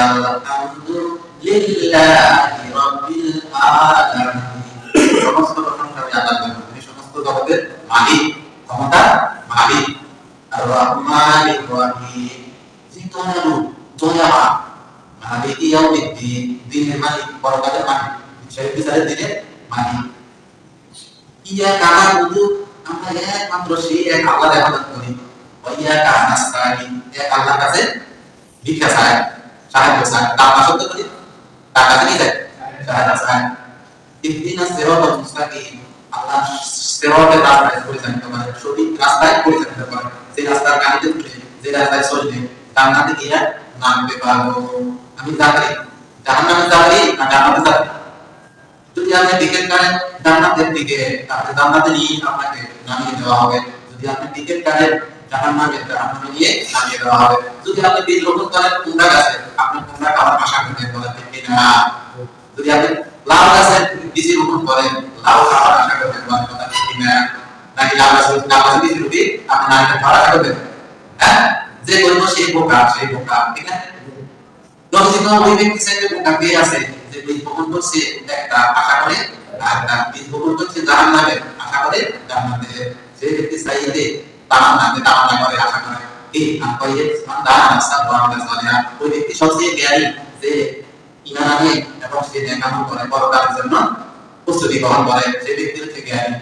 আলহামদুলিল্লাহি রাব্বিল আলামিন। সমস্ত প্রশংসা আমি আল্লাহর জন্য, তিনি সমস্ত জগতের মালিক, ক্ষমতা মালিক। আর রহমানির রহিম, যিনি দয়ালু, দয়াবান। মালিক ইয়াউমিদ্দিন, দিনের মালিক, পরকালের মালিক, সেই বিচারের দিনের মালিক। ইয়াকা না'বুদু, আমরা একমাত্র সেই এক আল্লাহর ইবাদত করি। ওয়া ইয়াকা নাস্তাঈন, এক আল্লাহর কাছে ভিক্ষা চাই, সাহায্য চাই। টাকা শব্দ করি, টাকা থেকে যায় সাহায্য চাই। ইহদিনাস সিরাতাল মুস্তাকিম, আল্লাহ সিরাতের রাস্তায় পরিচালিত করে, সঠিক রাস্তায় পরিচালিত করে। যে রাস্তার গাড়িতে উঠে, যে রাস্তায় চললে জান্নাতে গিয়ে নামতে পারবো। আমি যাত্রী, জাহান্নামে যাত্রী না জান্নাতে যাত্রী? যদি আপনি টিকিট কাটেন জান্নাতের দিকে, তাহলে জান্নাতে নিয়ে আপনাকে নামিয়ে দেওয়া হবে। যদি আপনি টিকিট কাটেন জাহান্নামে, জাহান্নামে নিয়ে নামিয়ে দেওয়া হবে। যদি আপনি বীজ রোপণ করেন কুমড়া গাছে, আপনি কুমড়া খাওয়ার আশা করতে বলেন কিনা? যদি আপনি লাউ গাছে বীজ রোপণ করেন, লাউ খাওয়ার আশা করতে বলেন কিনা? নাকি লাউ গাছে বীজ রুপি আপনি নারকেল খাওয়ার আশা করবেন? হ্যাঁ, যে বলবো সেই বোকা, সেই বোকা, ঠিক না? যদি ওই ব্যক্তি চাইতে বোকা পেয়ে আছে যে বীজ বপন করছে একটা আশা করে, আর তার বীজ বপন করছে জাহান্নামে আশা করে জান্নাতে। যে ব্যক্তি চাইতে তামান্না করে, আশা করে এই আপাইয়ে দান আসাদ ওয়ালা সালিহা, ওই ব্যক্তি সবচেয়ে জ্ঞানী যে ঈমান আনে এবং সে নেক আমল করে, পরকালের জন্য প্রস্তুতি গ্রহণ করে, সেই ব্যক্তির থেকে জ্ঞানী।